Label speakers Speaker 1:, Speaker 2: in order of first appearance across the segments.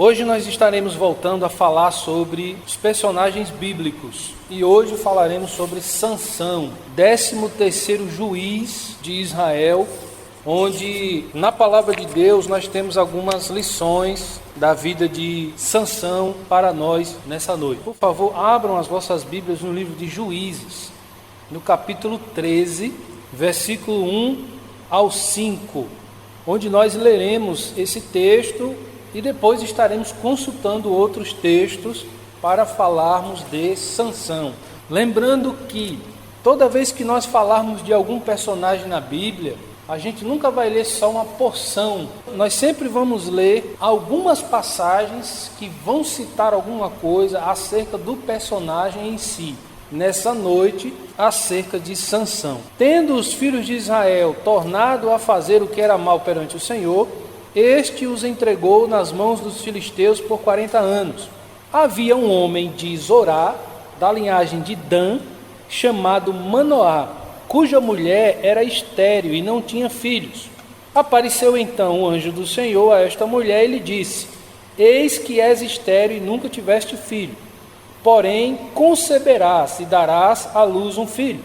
Speaker 1: Hoje nós estaremos voltando a falar sobre os personagens bíblicos e hoje falaremos sobre Sansão, 13º juiz de Israel, onde na palavra de Deus nós temos algumas lições da vida de Sansão para nós nessa noite. Por favor, abram as vossas Bíblias no livro de Juízes, no capítulo 13, versículo 1 ao 5, onde nós leremos esse texto e depois estaremos consultando outros textos para falarmos de Sansão. Lembrando que toda vez que nós falarmos de algum personagem na Bíblia, a gente nunca vai ler só uma porção. Nós sempre vamos ler algumas passagens que vão citar alguma coisa acerca do personagem em si. Nessa noite, acerca de Sansão. Tendo os filhos de Israel tornado a fazer o que era mal perante o Senhor, este os entregou nas mãos dos filisteus por 40 anos. Havia um homem de Zorá, da linhagem de Dan, chamado Manoá, cuja mulher era estéril e não tinha filhos. Apareceu então o anjo do Senhor a esta mulher e lhe disse: Eis que és estéril e nunca tiveste filho, porém conceberás e darás à luz um filho.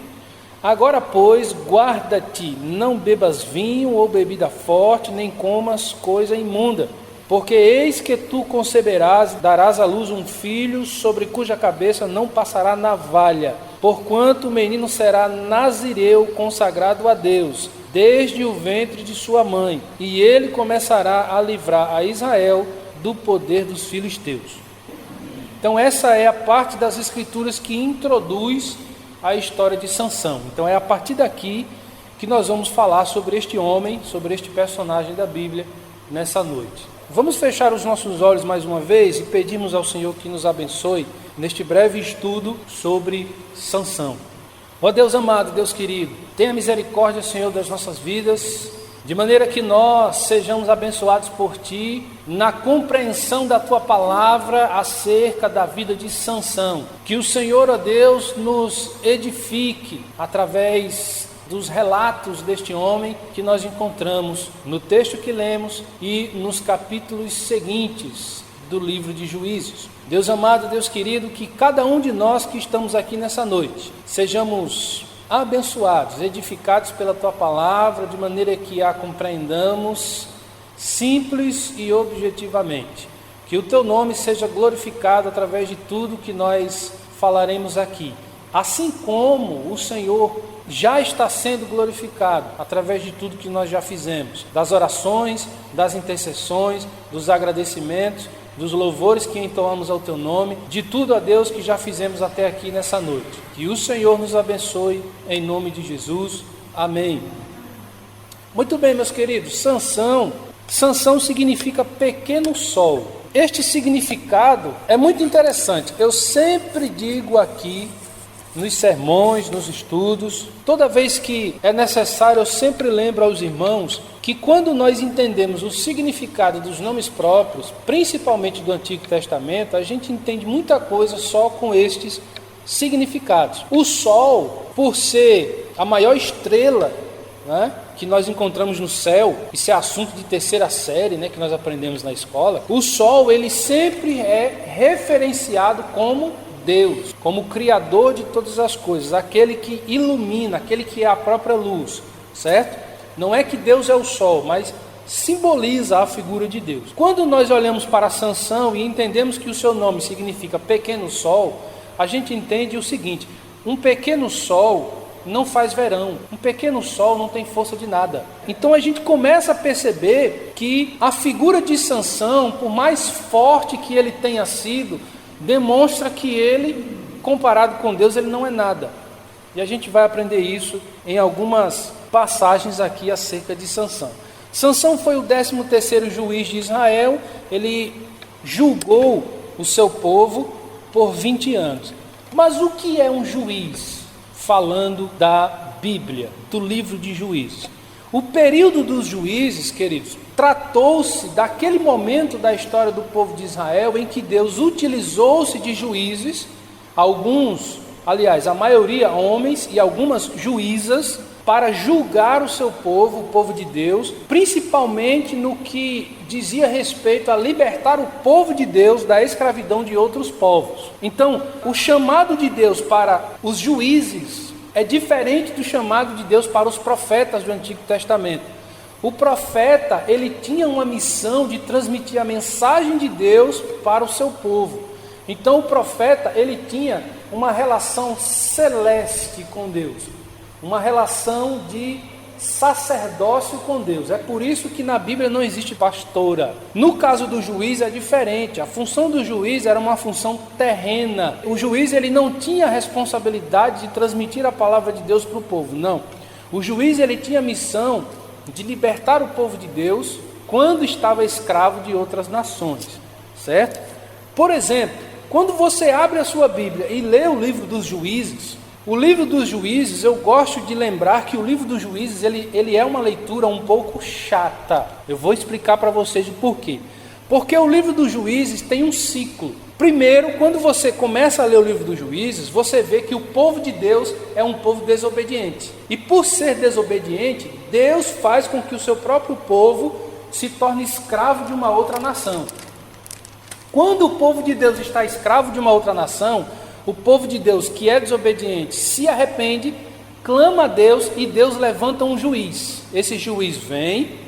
Speaker 1: Agora, pois, guarda-te, não bebas vinho ou bebida forte, nem comas coisa imunda, porque eis que tu conceberás e darás à luz um filho, sobre cuja cabeça não passará navalha, porquanto o menino será nazireu consagrado a Deus, desde o ventre de sua mãe, e ele começará a livrar a Israel do poder dos filisteus. Então essa é a parte das Escrituras que introduz a história de Sansão. Então é a partir daqui que nós vamos falar sobre este homem, sobre este personagem da Bíblia nessa noite. Vamos fechar os nossos olhos mais uma vez e pedirmos ao Senhor que nos abençoe neste breve estudo sobre Sansão. Ó Deus amado, Deus querido, tenha misericórdia, Senhor, das nossas vidas, de maneira que nós sejamos abençoados por Ti na compreensão da Tua palavra acerca da vida de Sansão. Que o Senhor, ó Deus, nos edifique através dos relatos deste homem que nós encontramos no texto que lemos e nos capítulos seguintes do livro de Juízes. Deus amado, Deus querido, que cada um de nós que estamos aqui nessa noite sejamos abençoados, edificados pela Tua palavra, de maneira que a compreendamos simples e objetivamente. Que o Teu nome seja glorificado através de tudo que nós falaremos aqui, assim como o Senhor já está sendo glorificado através de tudo que nós já fizemos, das orações, das intercessões, dos agradecimentos, dos louvores que entoamos ao Teu nome, de tudo, a Deus, que já fizemos até aqui nessa noite. Que o Senhor nos abençoe, em nome de Jesus. Amém. Muito bem, meus queridos, Sansão significa pequeno sol. Este significado é muito interessante. Eu sempre digo aqui, nos sermões, nos estudos, toda vez que é necessário, eu sempre lembro aos irmãos que quando nós entendemos o significado dos nomes próprios, principalmente do Antigo Testamento, a gente entende muita coisa só com estes significados. O Sol, por ser a maior estrela, né, que nós encontramos no céu, isso é assunto de terceira série, né, que nós aprendemos na escola, o Sol ele sempre é referenciado como Deus, como Criador de todas as coisas, aquele que ilumina, aquele que é a própria luz, certo? Não é que Deus é o sol, mas simboliza a figura de Deus. Quando nós olhamos para Sansão e entendemos que o seu nome significa pequeno sol, a gente entende o seguinte: um pequeno sol não faz verão, um pequeno sol não tem força de nada. Então a gente começa a perceber que a figura de Sansão, por mais forte que ele tenha sido, demonstra que ele, comparado com Deus, ele não é nada. E a gente vai aprender isso em algumas passagens aqui acerca de Sansão. Sansão foi o 13º juiz de Israel. Ele julgou o seu povo por 20 anos. Mas o que é um juiz? Falando da Bíblia, do livro de Juízes. O período dos juízes, queridos, tratou-se daquele momento da história do povo de Israel em que Deus utilizou-se de juízes, alguns, aliás, a maioria homens e algumas juízas, para julgar o seu povo, o povo de Deus, principalmente no que dizia respeito a libertar o povo de Deus da escravidão de outros povos. Então, o chamado de Deus para os juízes é diferente do chamado de Deus para os profetas do Antigo Testamento. O profeta, ele tinha uma missão de transmitir a mensagem de Deus para o seu povo. Então o profeta, ele tinha uma relação celeste com Deus, uma relação de sacerdócio com Deus. É por isso que na Bíblia não existe pastora. No caso do juiz é diferente. A função do juiz era uma função terrena. O juiz, ele não tinha a responsabilidade de transmitir a palavra de Deus para o povo, não. O juiz, ele tinha a missão de libertar o povo de Deus quando estava escravo de outras nações, certo? Por exemplo, quando você abre a sua Bíblia e lê o livro dos Juízes, o livro dos Juízes, eu gosto de lembrar que o livro dos Juízes, ele é uma leitura um pouco chata. Eu vou explicar para vocês o porquê. Porque o livro dos Juízes tem um ciclo. Primeiro, quando você começa a ler o livro dos Juízes, você vê que o povo de Deus é um povo desobediente. E por ser desobediente, Deus faz com que o seu próprio povo se torne escravo de uma outra nação. Quando o povo de Deus está escravo de uma outra nação, o povo de Deus que é desobediente se arrepende, clama a Deus e Deus levanta um juiz. Esse juiz vem,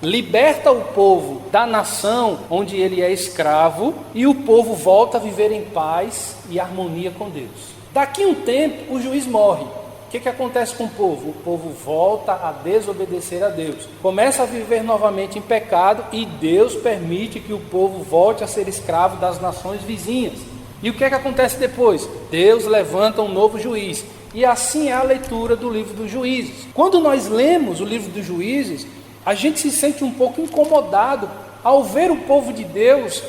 Speaker 1: liberta o povo da nação onde ele é escravo e o povo volta a viver em paz e harmonia com Deus. Daqui a um tempo, o juiz morre. O que acontece com o povo? O povo volta a desobedecer a Deus. Começa a viver novamente em pecado e Deus permite que o povo volte a ser escravo das nações vizinhas. E o que acontece depois? Deus levanta um novo juiz. E assim é a leitura do livro dos Juízes. Quando nós lemos o livro dos Juízes, a gente se sente um pouco incomodado ao ver o povo de Deus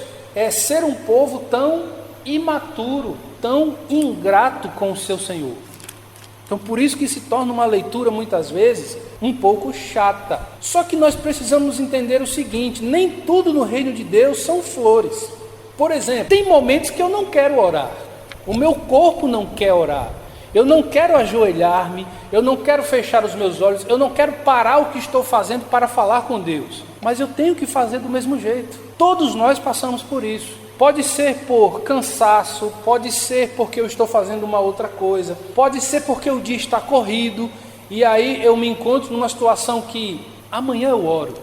Speaker 1: ser um povo tão imaturo, tão ingrato com o seu Senhor. Então por isso que se torna uma leitura muitas vezes um pouco chata. Só que nós precisamos entender o seguinte: nem tudo no reino de Deus são flores. Por exemplo, tem momentos que eu não quero orar, o meu corpo não quer orar, eu não quero ajoelhar-me, eu não quero fechar os meus olhos, eu não quero parar o que estou fazendo para falar com Deus, mas eu tenho que fazer do mesmo jeito. Todos nós passamos por isso. Pode ser por cansaço, pode ser porque eu estou fazendo uma outra coisa, pode ser porque o dia está corrido e aí eu me encontro numa situação que amanhã eu oro,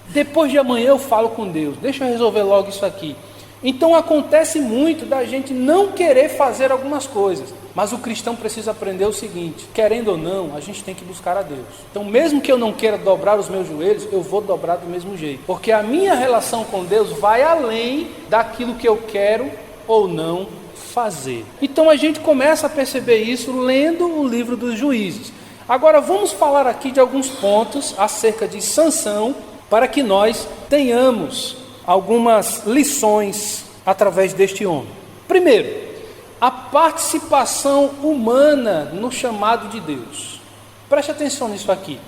Speaker 1: depois de amanhã eu falo com Deus, deixa eu resolver logo isso aqui. Então acontece muito da gente não querer fazer algumas coisas, mas o cristão precisa aprender o seguinte: querendo ou não, a gente tem que buscar a Deus. Então mesmo que eu não queira dobrar os meus joelhos, eu vou dobrar do mesmo jeito, porque a minha relação com Deus vai além daquilo que eu quero ou não fazer. Então a gente começa a perceber isso lendo o livro dos Juízes. Agora vamos falar aqui de alguns pontos acerca de Sansão, para que nós tenhamos algumas lições através deste homem. Primeiro, a participação humana no chamado de Deus. Preste atenção nisso aqui.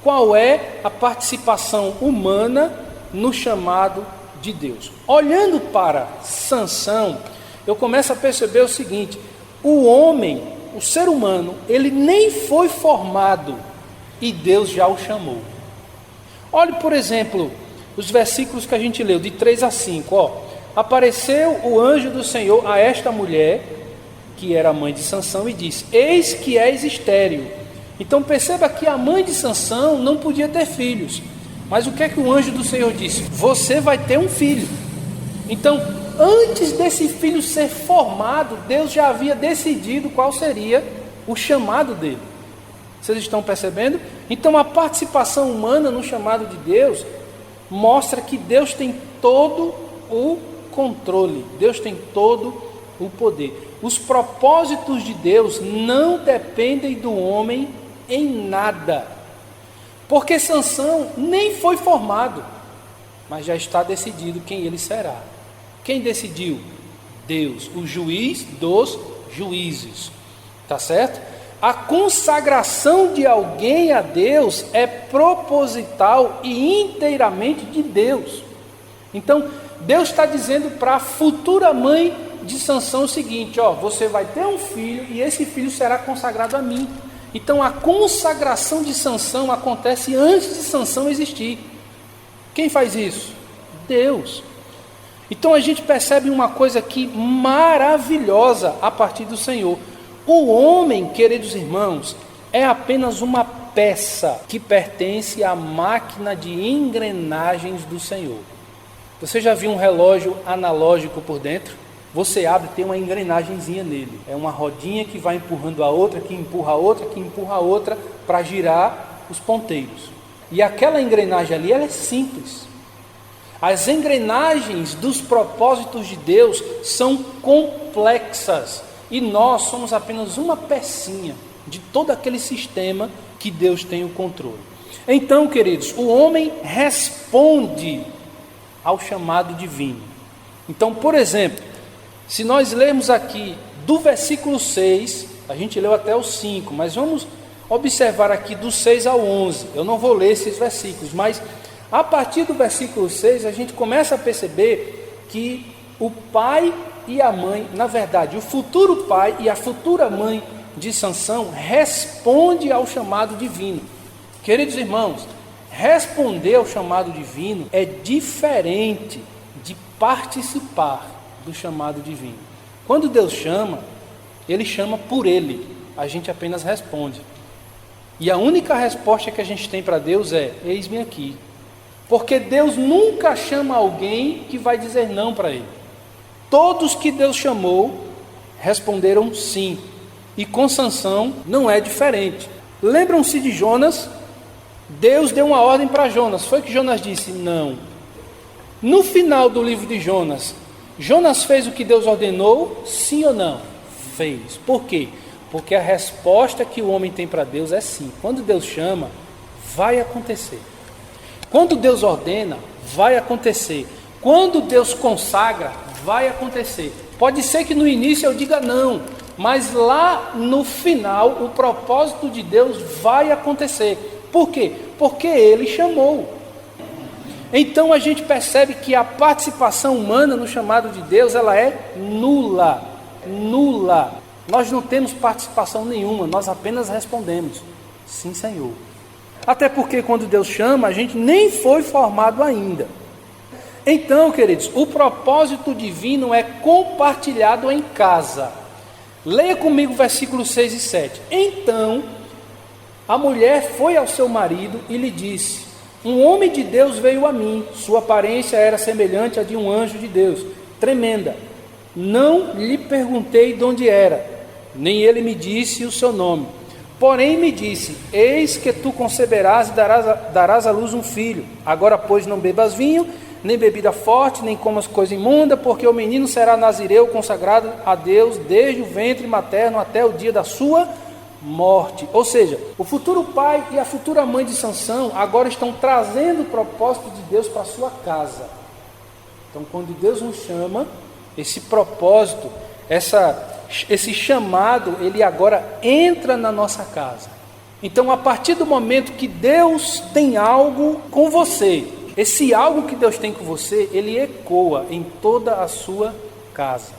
Speaker 1: Qual é a participação humana no chamado de Deus? Olhando para Sansão, eu começo a perceber o seguinte: o homem, o ser humano, ele nem foi formado e Deus já o chamou. Olhe, por exemplo, os versículos que a gente leu, de 3 a 5, apareceu o anjo do Senhor a esta mulher, que era a mãe de Sansão, e disse: eis que és estéril. Então perceba que a mãe de Sansão não podia ter filhos, mas o que é que o anjo do Senhor disse? Você vai ter um filho. Então, antes desse filho ser formado, Deus já havia decidido qual seria o chamado dele. Vocês estão percebendo? Então a participação humana no chamado de Deus mostra que Deus tem todo o controle, Deus tem todo o poder. Os propósitos de Deus não dependem do homem em nada, porque Sansão nem foi formado, mas já está decidido quem ele será. Quem decidiu? Deus, o juiz dos juízes, tá certo? A consagração de alguém a Deus é proposital e inteiramente de Deus. Então, Deus está dizendo para a futura mãe de Sansão o seguinte: você vai ter um filho e esse filho será consagrado a mim. Então a consagração de Sansão acontece antes de Sansão existir. Quem faz isso? Deus. Então a gente percebe uma coisa aqui maravilhosa a partir do Senhor. O homem, queridos irmãos, é apenas uma peça que pertence à máquina de engrenagens do Senhor. Você já viu um relógio analógico por dentro? Você abre, tem uma engrenagenzinha nele. É uma rodinha que vai empurrando a outra, que empurra a outra, que empurra a outra, para girar os ponteiros. E aquela engrenagem ali, ela é simples. As engrenagens dos propósitos de Deus são complexas. E nós somos apenas uma pecinha de todo aquele sistema que Deus tem o controle. Então, queridos, o homem responde ao chamado divino. Então, por exemplo, se nós lermos aqui do versículo 6, a gente leu até o 5, mas vamos observar aqui do 6 ao 11. Eu não vou ler esses versículos, mas a partir do versículo 6, a gente começa a perceber que o pai e a mãe, na verdade, o futuro pai e a futura mãe de Sansão responde ao chamado divino. Queridos irmãos, responder ao chamado divino é diferente de participar do chamado divino. Quando Deus chama, Ele chama por Ele, a gente apenas responde. E a única resposta que a gente tem para Deus é: eis-me aqui. Porque Deus nunca chama alguém que vai dizer não para Ele. Todos que Deus chamou responderam sim. E com Sansão não é diferente. Lembram-se de Jonas? Deus deu uma ordem para Jonas. Foi que Jonas disse? Não. No final do livro de Jonas, Jonas fez o que Deus ordenou? Sim ou não? Fez. Por quê? Porque a resposta que o homem tem para Deus é sim. Quando Deus chama, vai acontecer. Quando Deus ordena, vai acontecer. Quando Deus consagra, vai acontecer. Pode ser que no início eu diga não, mas lá no final o propósito de Deus vai acontecer. Por quê? Porque Ele chamou. Então a gente percebe que a participação humana no chamado de Deus, ela é nula. Nula. Nós não temos participação nenhuma, nós apenas respondemos: sim, Senhor. Até porque quando Deus chama, a gente nem foi formado ainda. Então, queridos, o propósito divino é compartilhado em casa. Leia comigo versículos 6 e 7. Então, a mulher foi ao seu marido e lhe disse: um homem de Deus veio a mim, sua aparência era semelhante à de um anjo de Deus, tremenda. Não lhe perguntei de onde era, nem ele me disse o seu nome. Porém me disse: eis que tu conceberás e darás à luz um filho. Agora, pois, não bebas vinho, nem bebida forte, nem comas coisa imunda, porque o menino será nazireu, consagrado a Deus desde o ventre materno até o dia da sua morte. Ou seja, o futuro pai e a futura mãe de Sansão agora estão trazendo o propósito de Deus para a sua casa. Então, quando Deus nos chama, esse propósito, esse chamado, ele agora entra na nossa casa. Então, a partir do momento que Deus tem algo com você, esse algo que Deus tem com você, ele ecoa em toda a sua casa.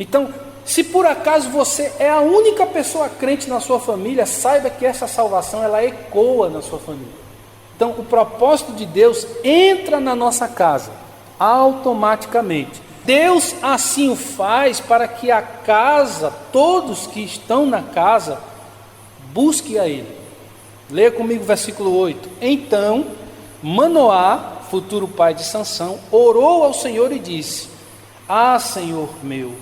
Speaker 1: Então, se por acaso você é a única pessoa crente na sua família, saiba que essa salvação, ela ecoa na sua família. Então, o propósito de Deus entra na nossa casa, automaticamente. Deus assim o faz para que a casa, todos que estão na casa, busquem a Ele. Leia comigo o versículo 8. Então, Manoá, futuro pai de Sansão, orou ao Senhor e disse: ah, Senhor meu,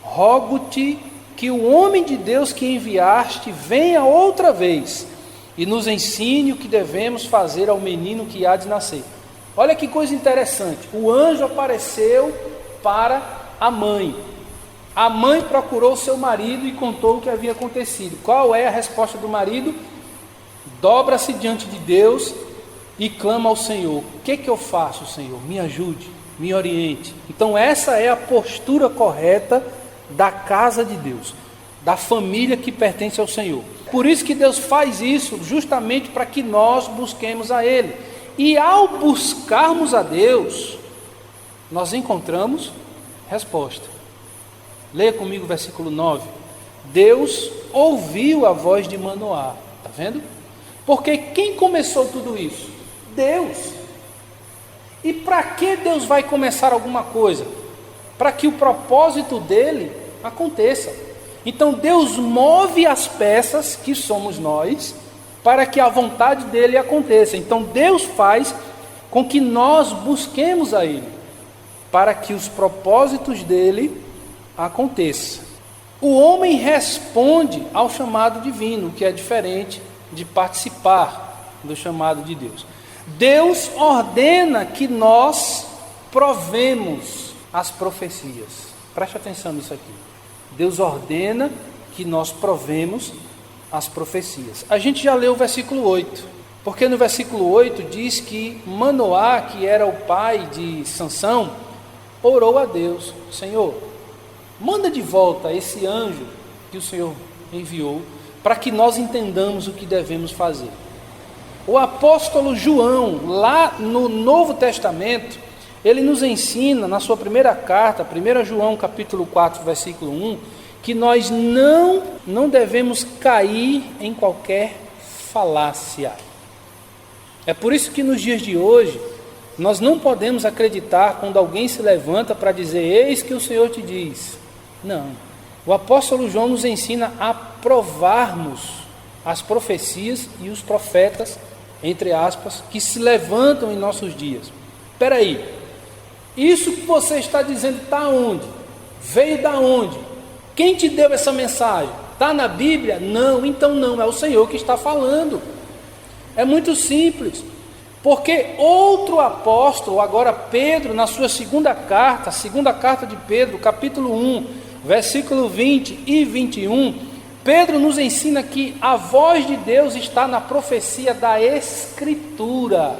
Speaker 1: rogo-te que o homem de Deus que enviaste venha outra vez e nos ensine o que devemos fazer ao menino que há de nascer. Olha que coisa interessante. O anjo apareceu para a mãe. A mãe procurou seu marido e contou o que havia acontecido. Qual é a resposta do marido? Dobra-se diante de Deus e clama ao Senhor: o que eu faço, Senhor? Me ajude, me oriente. Então essa é a postura correta da casa de Deus, da família que pertence ao Senhor. Por isso que Deus faz isso, justamente para que nós busquemos a Ele. E ao buscarmos a Deus, nós encontramos resposta. Leia comigo o versículo 9. Deus ouviu a voz de Manoá. Está vendo? Porque quem começou tudo isso? Deus. E para que Deus vai começar alguma coisa? Para que o propósito dele aconteça. Então Deus move as peças, que somos nós, para que a vontade dele aconteça. Então Deus faz com que nós busquemos a ele, para que os propósitos dele aconteçam. O homem responde ao chamado divino, que é diferente de participar do chamado de Deus. Deus ordena que nós provemos as profecias. Preste atenção nisso aqui. Deus ordena que nós provemos as profecias. A gente já leu o versículo 8, porque no versículo 8 diz que Manoá, que era o pai de Sansão, orou a Deus: Senhor, manda de volta esse anjo que o Senhor enviou, para que nós entendamos o que devemos fazer. O apóstolo João, lá no Novo Testamento, ele nos ensina, na sua primeira carta, 1 João capítulo 4, versículo 1, que nós não devemos cair em qualquer falácia. É por isso que nos dias de hoje, nós não podemos acreditar quando alguém se levanta para dizer: eis que o Senhor te diz. Não. O apóstolo João nos ensina a provarmos as profecias e os profetas, entre aspas, que se levantam em nossos dias. Espera aí, isso que você está dizendo está onde? Veio da onde? Quem te deu essa mensagem? Está na Bíblia? Não, então não, é o Senhor que está falando. É muito simples, porque outro apóstolo, agora Pedro, na sua segunda carta de Pedro, capítulo 1, versículo 20 e 21, Pedro nos ensina que a voz de Deus está na profecia da Escritura.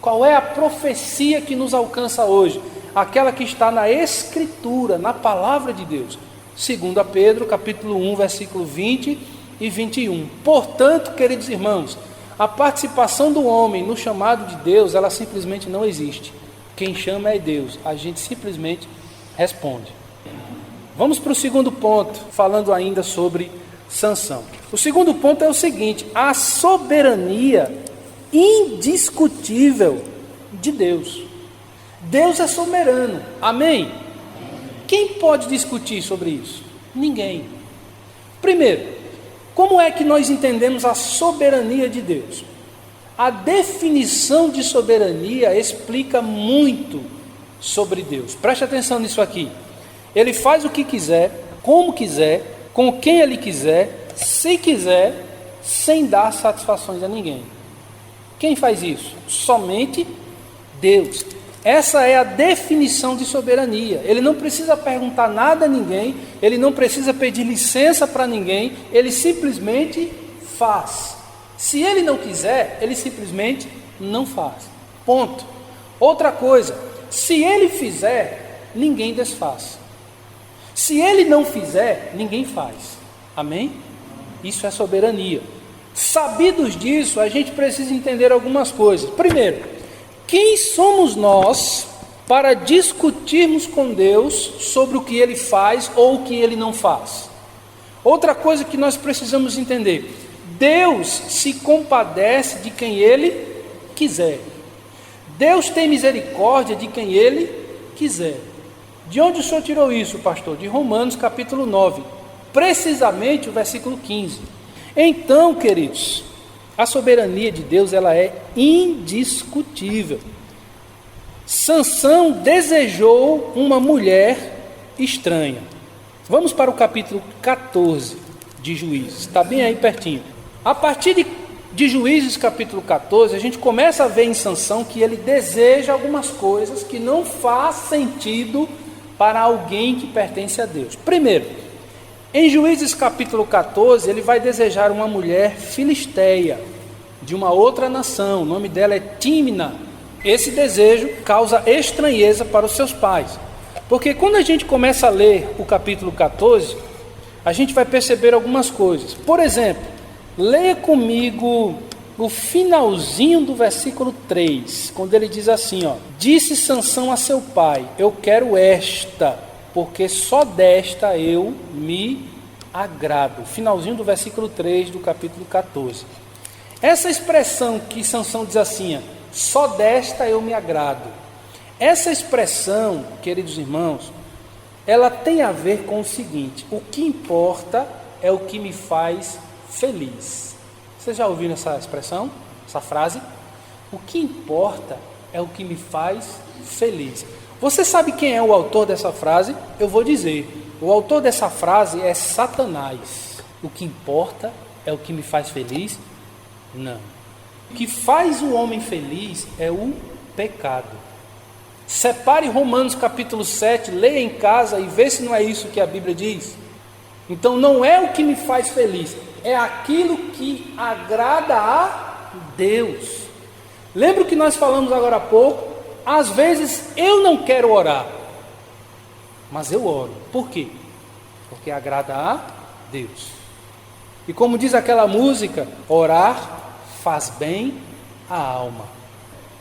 Speaker 1: Qual é a profecia que nos alcança hoje? Aquela que está na Escritura, na palavra de Deus. 2 Pedro, capítulo 1, versículo 20 e 21. Portanto, queridos irmãos, a participação do homem no chamado de Deus, ela simplesmente não existe. Quem chama é Deus, a gente simplesmente responde. Vamos para o segundo ponto, falando ainda sobre Sansão. O segundo ponto é o seguinte: a soberania indiscutível de Deus. Deus é soberano, amém? Quem pode discutir sobre isso? Ninguém. Primeiro, como é que nós entendemos a soberania de Deus? A definição de soberania explica muito sobre Deus. Preste atenção nisso aqui. Ele faz o que quiser, como quiser, com quem ele quiser, se quiser, sem dar satisfações a ninguém. Quem faz isso? Somente Deus. Essa é a definição de soberania. Ele não precisa perguntar nada a ninguém, ele não precisa pedir licença para ninguém, ele simplesmente faz. Se ele não quiser, ele simplesmente não faz. Ponto. Outra coisa, se ele fizer, ninguém desfaz. Se ele não fizer, ninguém faz. Amém? Isso é soberania. Sabidos disso, a gente precisa entender algumas coisas. Primeiro, quem somos nós para discutirmos com Deus sobre o que Ele faz ou o que Ele não faz? Outra coisa que nós precisamos entender: Deus se compadece de quem Ele quiser. Deus tem misericórdia de quem Ele quiser. De onde o senhor tirou isso, pastor? De Romanos capítulo 9, precisamente o versículo 15. Então, queridos, a soberania de Deus, ela é indiscutível. Sansão desejou uma mulher estranha. Vamos para o capítulo 14 de Juízes, está bem aí pertinho. A partir de Juízes capítulo 14, a gente começa a ver em Sansão que ele deseja algumas coisas que não faz sentido para alguém que pertence a Deus. Primeiro, em Juízes capítulo 14, ele vai desejar uma mulher filisteia, de uma outra nação, o nome dela é Tímina. Esse desejo causa estranheza para os seus pais, porque quando a gente começa a ler o capítulo 14, a gente vai perceber algumas coisas. Por exemplo, leia comigo o finalzinho do versículo 3, quando ele diz assim, ó: disse Sansão a seu pai: eu quero esta, porque só desta eu me agrado. Finalzinho do versículo 3 do capítulo 14. Essa expressão que Sansão diz assim, só desta eu me agrado. Essa expressão, queridos irmãos, ela tem a ver com o seguinte: o que importa é o que me faz feliz. Vocês já ouviram essa expressão, essa frase? O que importa é o que me faz feliz. Você sabe quem é o autor dessa frase? Eu vou dizer. O autor dessa frase é Satanás. O que importa é o que me faz feliz? Não. O que faz o homem feliz é o pecado. Separe Romanos capítulo 7, leia em casa e vê se não é isso que a Bíblia diz. Então não é o que me faz feliz, é aquilo que agrada a Deus. Lembra o que nós falamos agora há pouco? Às vezes eu não quero orar, mas eu oro. Por quê? Porque agrada a Deus. E como diz aquela música, orar faz bem à alma.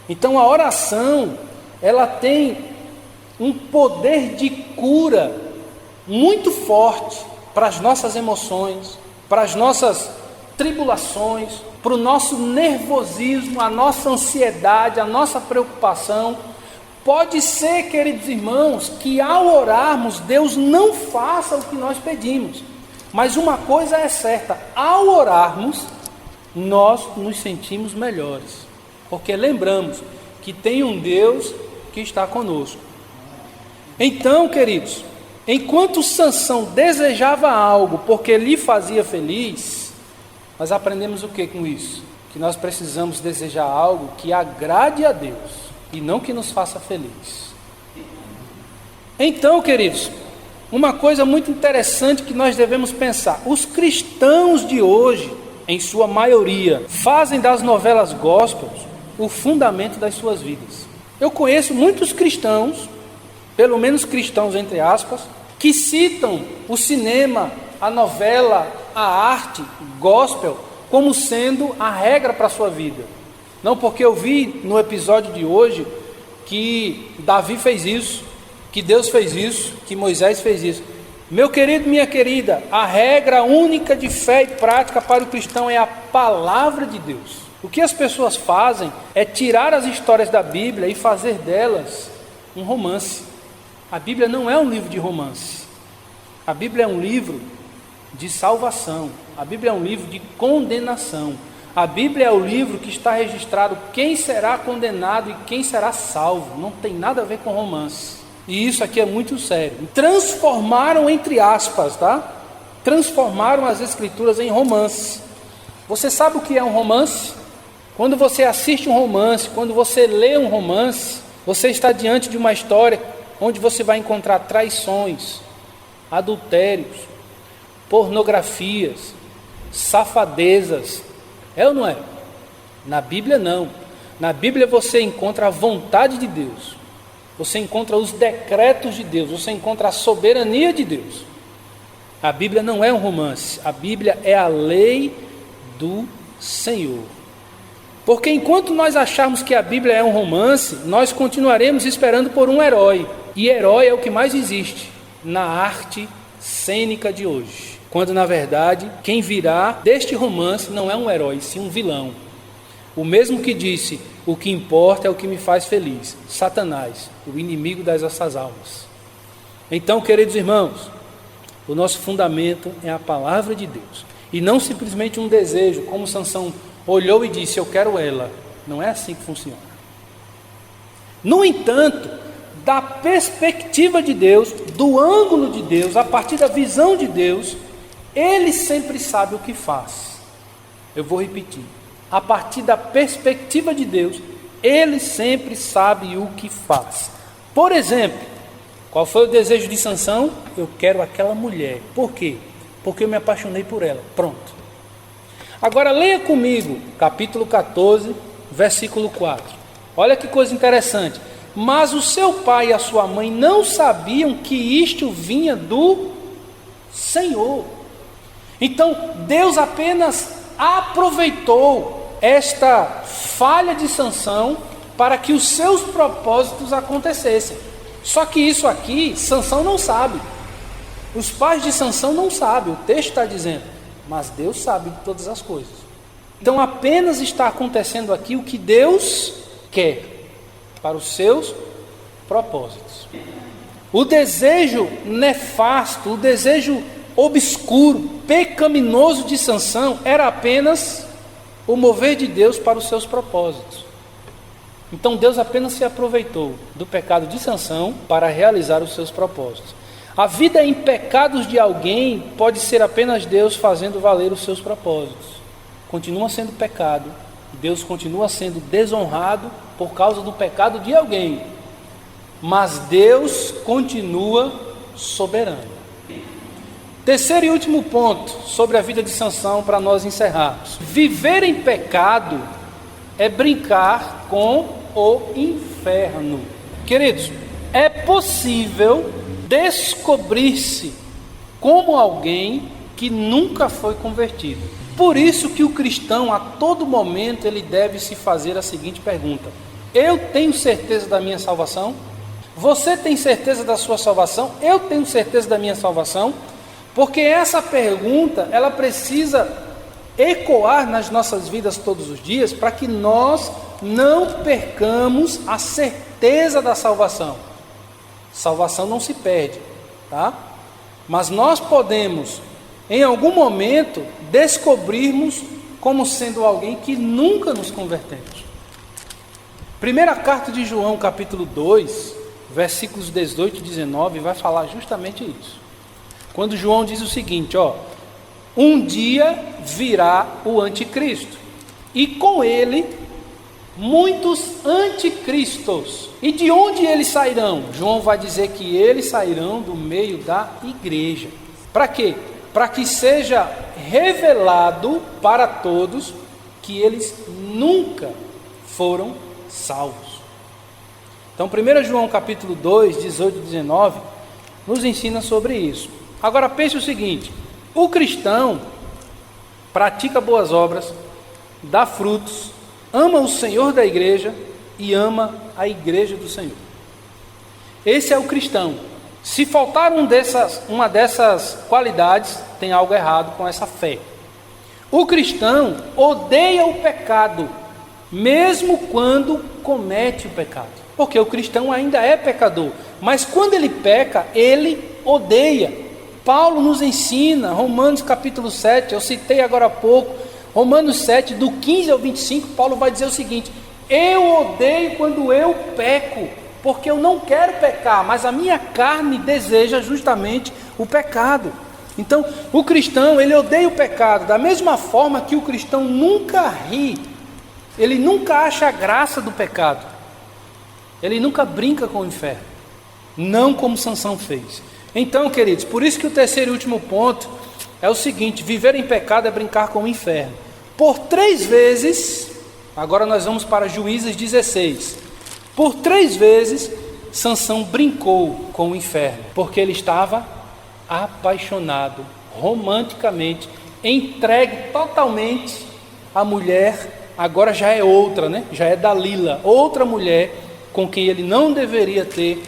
Speaker 1: Então a oração, ela tem um poder de cura muito forte para as nossas emoções, para as nossas tribulações, para o nosso nervosismo, a nossa ansiedade, a nossa preocupação. Pode ser, queridos irmãos, que ao orarmos, Deus não faça o que nós pedimos. Mas uma coisa é certa, ao orarmos, nós nos sentimos melhores. Porque lembramos que tem um Deus que está conosco. Então, queridos, enquanto Sansão desejava algo porque lhe fazia feliz, nós aprendemos o que com isso? Que nós precisamos desejar algo que agrade a Deus e não que nos faça feliz. Então, queridos, uma coisa muito interessante que nós devemos pensar: os cristãos de hoje, em sua maioria, fazem das novelas gospel o fundamento das suas vidas. Eu conheço muitos cristãos, pelo menos cristãos entre aspas, que citam o cinema, a novela, a arte gospel como sendo a regra para a sua vida. Não, porque eu vi no episódio de hoje que Davi fez isso, que Deus fez isso, que Moisés fez isso. Meu querido, minha querida, a regra única de fé e prática para o cristão é a palavra de Deus. O que as pessoas fazem é tirar as histórias da Bíblia e fazer delas um romance. A Bíblia não é um livro de romance. A Bíblia é um livro de salvação. A Bíblia é um livro de condenação. A Bíblia é o livro que está registrado quem será condenado e quem será salvo. Não tem nada a ver com romance. E isso aqui é muito sério. Transformaram, entre aspas, tá? Transformaram as escrituras em romance. Você sabe o que é um romance? Quando você assiste um romance, quando você lê um romance, você está diante de uma história onde você vai encontrar traições, adultérios, pornografias, safadezas. É ou não é? Na Bíblia não. Na Bíblia você encontra a vontade de Deus. Você encontra os decretos de Deus. Você encontra a soberania de Deus. A Bíblia não é um romance. A Bíblia é a lei do Senhor. Porque enquanto nós acharmos que a Bíblia é um romance, nós continuaremos esperando por um herói. E herói é o que mais existe na arte cênica de hoje. Quando na verdade, quem virá deste romance não é um herói, sim um vilão. O mesmo que disse, o que importa é o que me faz feliz. Satanás, o inimigo das nossas almas. Então, queridos irmãos, o nosso fundamento é a palavra de Deus. E não simplesmente um desejo, como Sansão olhou e disse, eu quero ela. Não é assim que funciona. No entanto, da perspectiva de Deus, do ângulo de Deus, a partir da visão de Deus, Ele sempre sabe o que faz. Eu vou repetir. A partir da perspectiva de Deus, Ele sempre sabe o que faz. Por exemplo, qual foi o desejo de Sansão? Eu quero aquela mulher. Por quê? Porque eu me apaixonei por ela. Pronto. Agora leia comigo, capítulo 14, versículo 4. Olha que coisa interessante. Mas o seu pai e a sua mãe não sabiam que isto vinha do Senhor. Então, Deus apenas aproveitou esta falha de Sansão para que os seus propósitos acontecessem. Só que isso aqui, Sansão não sabe. Os pais de Sansão não sabem, o texto está dizendo, mas Deus sabe de todas as coisas. Então apenas está acontecendo aqui o que Deus quer para os seus propósitos. O desejo nefasto, o desejo obscuro, pecaminoso de Sansão era apenas o mover de Deus para os seus propósitos. Então Deus apenas se aproveitou do pecado de Sansão para realizar os seus propósitos. A vida em pecados de alguém pode ser apenas Deus fazendo valer os seus propósitos. Continua sendo pecado, Deus continua sendo desonrado por causa do pecado de alguém, mas Deus continua soberano. Terceiro e último ponto sobre a vida de Sansão para nós encerrarmos. Viver em pecado é brincar com o inferno. Queridos, é possível descobrir-se como alguém que nunca foi convertido. Por isso que o cristão, a todo momento, ele deve se fazer a seguinte pergunta: eu tenho certeza da minha salvação? Você tem certeza da sua salvação? Eu tenho certeza da minha salvação? Porque essa pergunta, ela precisa ecoar nas nossas vidas todos os dias, para que nós não percamos a certeza da salvação. Salvação não se perde, tá? Mas nós podemos, em algum momento, descobrirmos como sendo alguém que nunca nos convertemos. Primeira carta de João, capítulo 2, versículos 18 e 19, vai falar justamente isso. Quando João diz o seguinte, um dia virá o anticristo, e com ele muitos anticristos. E de onde eles sairão? João vai dizer que eles sairão do meio da igreja. Para quê? Para que seja revelado para todos que eles nunca foram salvos. Então 1 João capítulo 2, 18 e 19 nos ensina sobre isso. Agora pense o seguinte: o cristão pratica boas obras, dá frutos, ama o Senhor da igreja e ama a igreja do Senhor. Esse é o cristão. Se faltar uma dessas qualidades, tem algo errado com essa fé. O cristão odeia o pecado, mesmo quando comete o pecado, porque o cristão ainda é pecador, mas quando ele peca, ele odeia. Paulo nos ensina, Romanos capítulo 7, eu citei agora há pouco, Romanos 7, do 15 ao 25, Paulo vai dizer o seguinte: eu odeio quando eu peco, porque eu não quero pecar, mas a minha carne deseja justamente o pecado. Então, o cristão, ele odeia o pecado, da mesma forma que o cristão nunca ri, ele nunca acha a graça do pecado, ele nunca brinca com o inferno, não como Sansão fez. Então, queridos, por isso que o terceiro e último ponto é o seguinte: viver em pecado é brincar com o inferno. Por 3 vezes, agora nós vamos para Juízes 16, por 3 vezes Sansão brincou com o inferno, porque ele estava apaixonado, romanticamente, entregue totalmente à mulher, agora já é outra, né? Já é Dalila, outra mulher com quem ele não deveria ter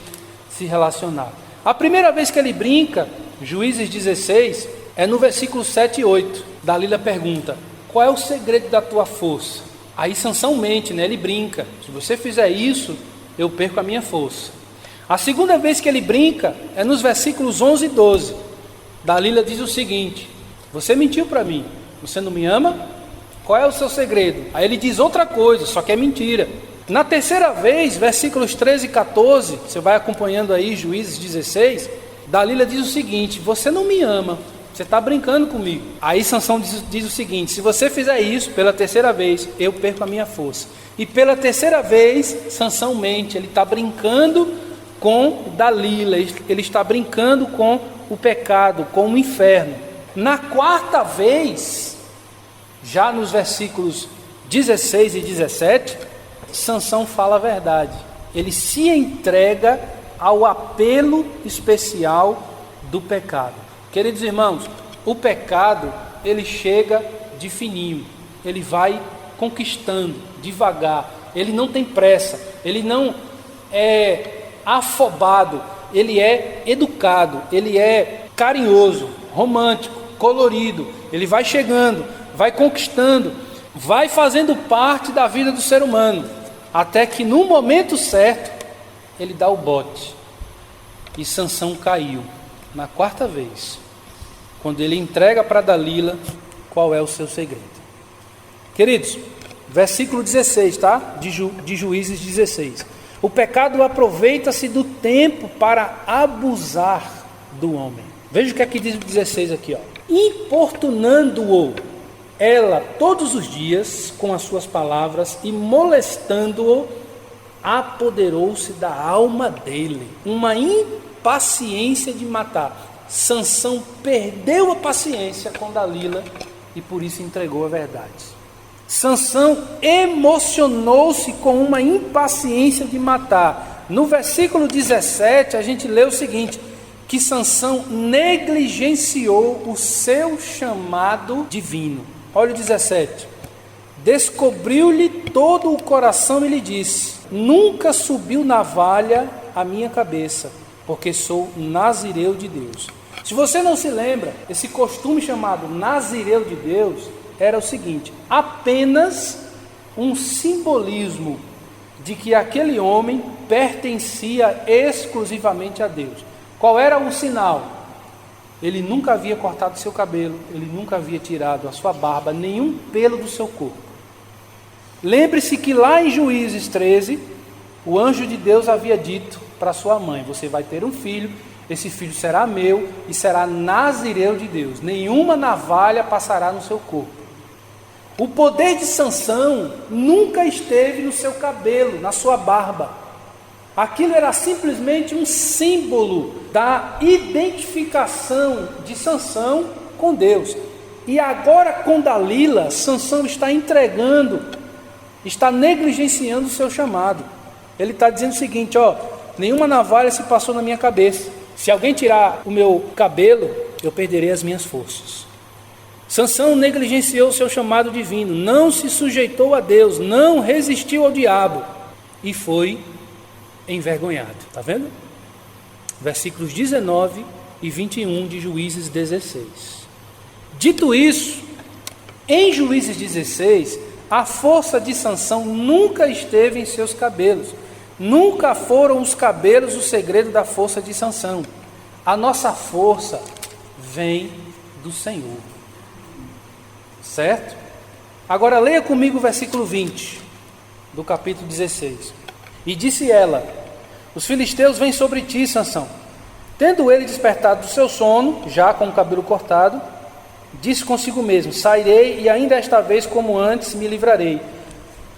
Speaker 1: se relacionado. A primeira vez que ele brinca, Juízes 16, é no versículo 7 e 8. Dalila pergunta: qual é o segredo da tua força? Aí Sansão mente, né? Ele brinca: se você fizer isso, eu perco a minha força. A segunda vez que ele brinca é nos versículos 11 e 12. Dalila diz o seguinte: você mentiu para mim, você não me ama? Qual é o seu segredo? Aí ele diz outra coisa, só que é mentira. Na terceira vez, versículos 13 e 14, você vai acompanhando aí Juízes 16, Dalila diz o seguinte: você não me ama, você está brincando comigo. Aí Sansão diz o seguinte: se você fizer isso pela terceira vez, eu perco a minha força. E pela terceira vez, Sansão mente, ele está brincando com Dalila, ele está brincando com o pecado, com o inferno. Na quarta vez, já nos versículos 16 e 17, Sansão fala a verdade, ele se entrega ao apelo especial do pecado. Queridos irmãos, o pecado, ele chega de fininho, ele vai conquistando devagar, ele não tem pressa, ele não é afobado, ele é educado, ele é carinhoso, romântico, colorido. Ele vai chegando, vai conquistando, vai fazendo parte da vida do ser humano, até que no momento certo ele dá o bote. E Sansão caiu na quarta vez, quando ele entrega para Dalila qual é o seu segredo. Queridos, versículo 16, tá? De Juízes 16. O pecado aproveita-se do tempo para abusar do homem. Veja o que aqui diz o 16 aqui, ó. Importunando-o ela todos os dias com as suas palavras e molestando-o, apoderou-se da alma dele. Uma impaciência de matar. Sansão perdeu a paciência com Dalila e por isso entregou a verdade. Sansão emocionou-se com uma impaciência de matar. No versículo 17 a gente lê o seguinte: que Sansão negligenciou o seu chamado divino. Olha o 17. Descobriu-lhe todo o coração e lhe disse: nunca subiu navalha a minha cabeça, porque sou nazireu de Deus. Se você não se lembra, esse costume chamado nazireu de Deus era o seguinte: apenas um simbolismo de que aquele homem pertencia exclusivamente a Deus. Qual era o sinal? Ele nunca havia cortado seu cabelo, ele nunca havia tirado a sua barba, nenhum pelo do seu corpo. Lembre-se que lá em Juízes 13, o anjo de Deus havia dito para sua mãe: você vai ter um filho, esse filho será meu e será nazireu de Deus. Nenhuma navalha passará no seu corpo. O poder de Sansão nunca esteve no seu cabelo, na sua barba. Aquilo era simplesmente um símbolo da identificação de Sansão com Deus. E agora com Dalila, Sansão está entregando, está negligenciando o seu chamado. Ele está dizendo o seguinte: ó, nenhuma navalha se passou na minha cabeça. Se alguém tirar o meu cabelo, eu perderei as minhas forças. Sansão negligenciou o seu chamado divino, não se sujeitou a Deus, não resistiu ao diabo e foi envergonhado. Está vendo? Versículos 19 e 21 de Juízes 16. Dito isso, em Juízes 16, a força de Sansão nunca esteve em seus cabelos. Nunca foram os cabelos o segredo da força de Sansão. A nossa força vem do Senhor. Certo? Agora leia comigo o versículo 20 do capítulo 16. E disse ela: os filisteus vêm sobre ti, Sansão. Tendo ele despertado do seu sono, já com o cabelo cortado, disse consigo mesmo: sairei e ainda esta vez como antes me livrarei.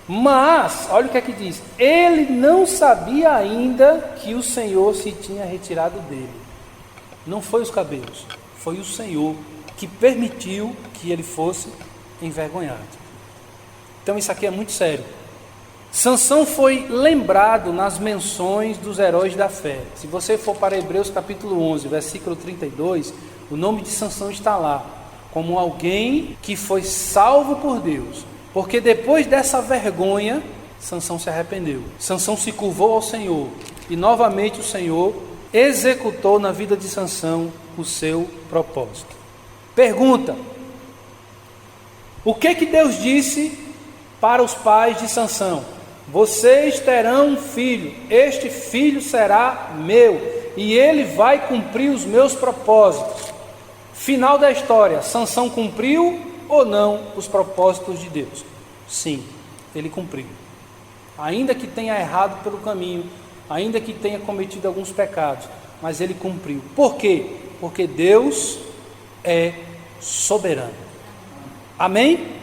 Speaker 1: Mas, olha o que é que diz: ele não sabia ainda que o Senhor se tinha retirado dele. Não foi os cabelos, foi o Senhor que permitiu que ele fosse envergonhado. Então isso aqui é muito sério. Sansão foi lembrado nas menções dos heróis da fé. Se você for para Hebreus capítulo 11, versículo 32, o nome de Sansão está lá, como alguém que foi salvo por Deus. Porque depois dessa vergonha, Sansão se arrependeu. Sansão se curvou ao Senhor. E novamente o Senhor executou na vida de Sansão o seu propósito. Pergunta: o que Deus disse para os pais de Sansão? Vocês terão um filho, este filho será meu, e ele vai cumprir os meus propósitos. Final da história: Sansão cumpriu ou não os propósitos de Deus? Sim, ele cumpriu. Ainda que tenha errado pelo caminho, ainda que tenha cometido alguns pecados, mas ele cumpriu. Por quê? Porque Deus é soberano. Amém?